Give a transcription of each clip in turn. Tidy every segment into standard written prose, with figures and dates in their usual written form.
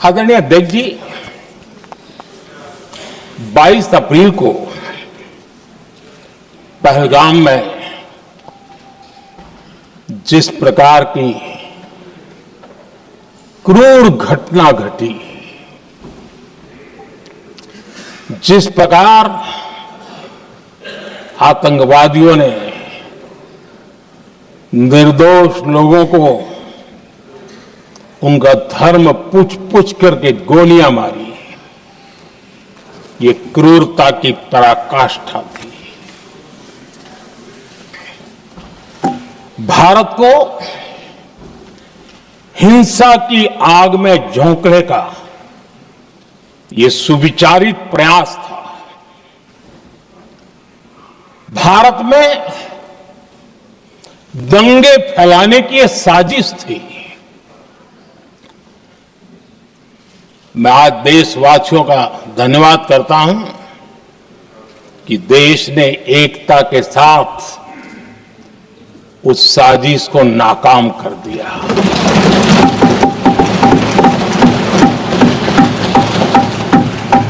आदरणीय अध्यक्ष जी, 22 अप्रैल को पहलगाम में जिस प्रकार की क्रूर घटना घटी, जिस प्रकार आतंकवादियों ने निर्दोष लोगों को उनका धर्म पूछ पूछ करके गोलियां मारी, ये क्रूरता की पराकाष्ठा थी। भारत को हिंसा की आग में झोंकने का ये सुविचारित प्रयास था। भारत में दंगे फैलाने की यह साजिश थी। मैं आज देशवासियों का धन्यवाद करता हूं कि देश ने एकता के साथ उस साजिश को नाकाम कर दिया।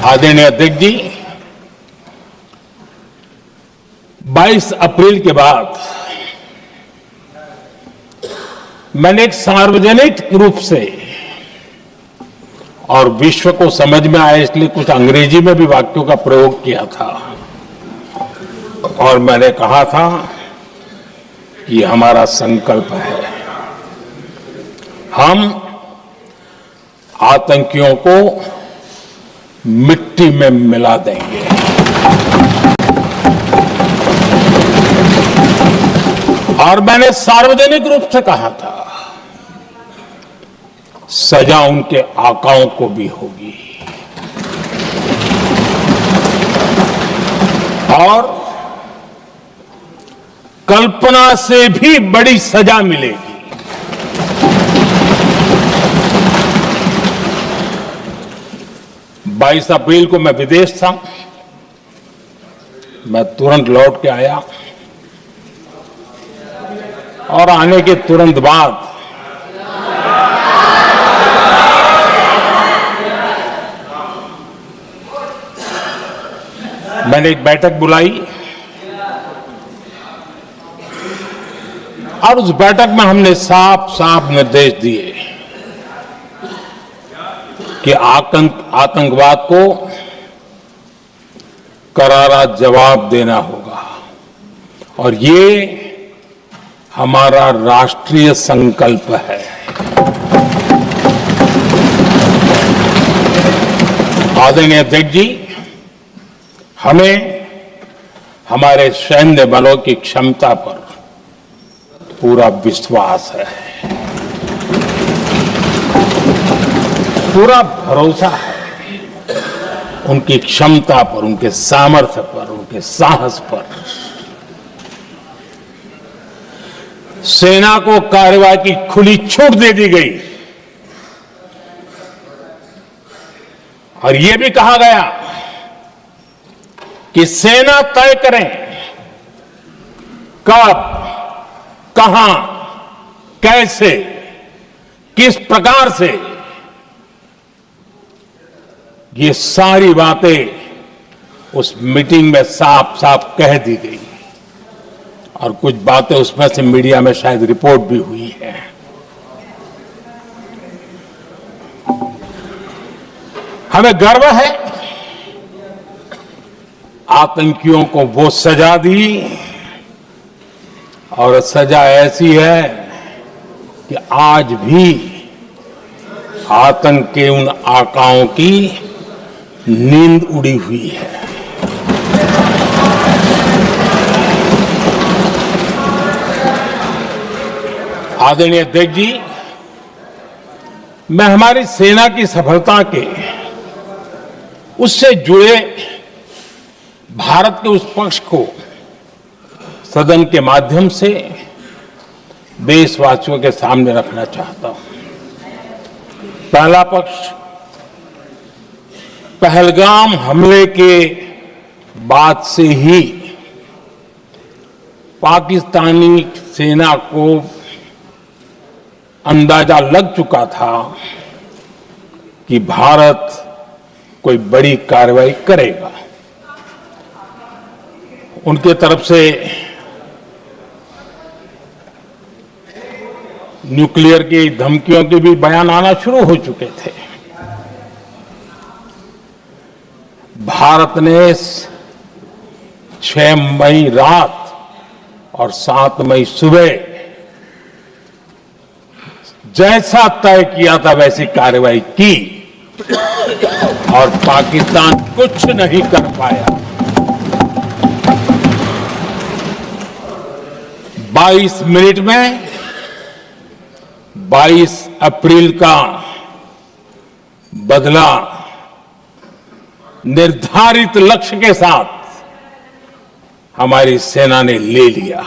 आदरणीय अध्यक्ष जी, 22 अप्रैल के बाद मैंने एक सार्वजनिक रूप से और विश्व को समझ में आए इसलिए कुछ अंग्रेजी में भी वाक्यों का प्रयोग किया था और मैंने कहा था कि हमारा संकल्प है, हम आतंकियों को मिट्टी में मिला देंगे। और मैंने सार्वजनिक रूप से कहा था, सजा उनके आकाओं को भी होगी और कल्पना से भी बड़ी सजा मिलेगी। बाईस अप्रैल को मैं विदेश था, मैं तुरंत लौट के आया और आने के तुरंत बाद मैंने एक बैठक बुलाई और उस बैठक में हमने साफ साफ निर्देश दिए कि आतंकवाद को करारा जवाब देना होगा और ये हमारा राष्ट्रीय संकल्प है। आदरणीय अध्यक्ष जी, हमें हमारे सैन्य बलों की क्षमता पर पूरा विश्वास है, पूरा भरोसा है उनकी क्षमता पर, उनके सामर्थ्य पर, उनके साहस पर। सेना को कार्रवाई की खुली छूट दे दी गई और यह भी कहा गया कि सेना तय करें कब, कहां, कैसे, किस प्रकार से। ये सारी बातें उस मीटिंग में साफ साफ कह दी गई और कुछ बातें उसमें से मीडिया में शायद रिपोर्ट भी हुई है। हमें गर्व है आतंकियों को वो सजा दी और सजा ऐसी है कि आज भी आतंक के उन आकाओं की नींद उड़ी हुई है। आदरणीय अध्यक्ष जी, मैं हमारी सेना की सफलता के उससे जुड़े भारत के उस पक्ष को सदन के माध्यम से देशवासियों के सामने रखना चाहता हूं। पहला पक्ष, पहलगाम हमले के बाद से ही पाकिस्तानी सेना को अंदाजा लग चुका था कि भारत कोई बड़ी कार्रवाई करेगा। उनके तरफ से न्यूक्लियर की धमकियों के भी बयान आना शुरू हो चुके थे। भारत ने 6 मई रात और 7 मई सुबह जैसा तय किया था वैसी कार्रवाई की और पाकिस्तान कुछ नहीं कर पाया। 22 मिनट में 22 अप्रैल का बदला निर्धारित लक्ष्य के साथ हमारी सेना ने ले लिया।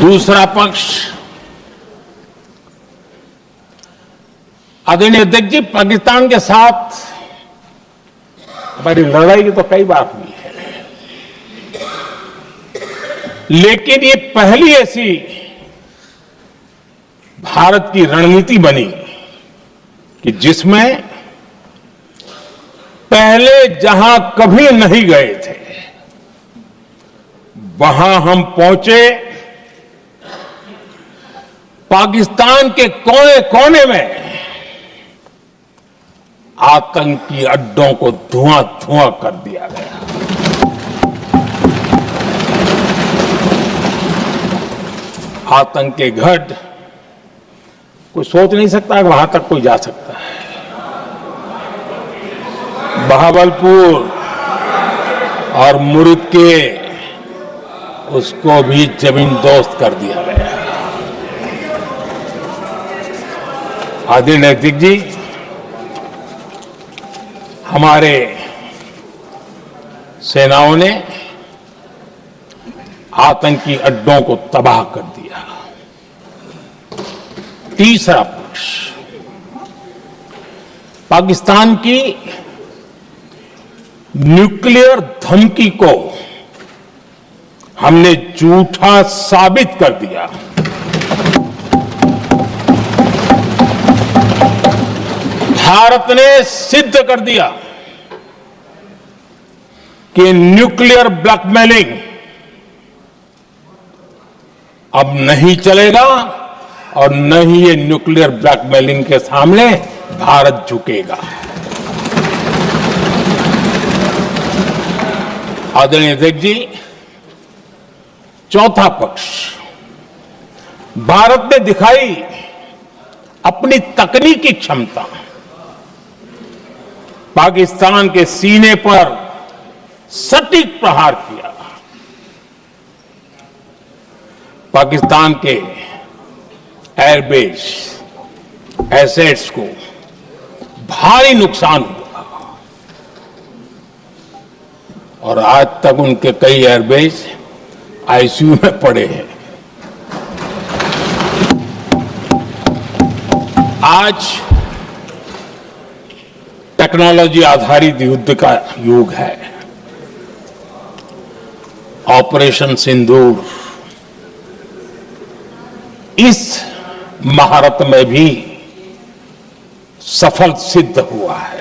दूसरा पक्ष, आदरणीय अध्यक्ष जी, पाकिस्तान के साथ हमारी लड़ाई की तो कई बार हुई है, लेकिन ये पहली ऐसी भारत की रणनीति बनी कि जिसमें पहले जहां कभी नहीं गए थे वहां हम पहुंचे। पाकिस्तान के कोने कोने में आतंकी अड्डों को धुआं धुआं कर दिया गया। आतंक के गढ़ कोई सोच नहीं सकता कि वहां तक कोई जा सकता है। बहावलपुर और मुर्ग के उसको भी जमीन दोस्त कर दिया गया। आदरणीय अध्यक्ष जी, हमारे सेनाओं ने आतंकी अड्डों को तबाह कर दिया। तीसरा पक्ष, पाकिस्तान की न्यूक्लियर धमकी को हमने झूठा साबित कर दिया। भारत ने सिद्ध कर दिया कि न्यूक्लियर ब्लैकमेलिंग अब नहीं चलेगा और न ही ये न्यूक्लियर ब्लैकमेलिंग के सामने भारत झुकेगा। आदरणीय अध्यक्ष जी, चौथा पक्ष, भारत ने दिखाई अपनी तकनीकी क्षमता। पाकिस्तान के सीने पर सटीक प्रहार किया। पाकिस्तान के एयरबेस एसेट्स को भारी नुकसान हुआ और आज तक उनके कई एयरबेस आईसीयू में पड़े हैं। आज टेक्नोलॉजी आधारित युद्ध का युग है। ऑपरेशन सिंदूर इस महारत में भी सफल सिद्ध हुआ है।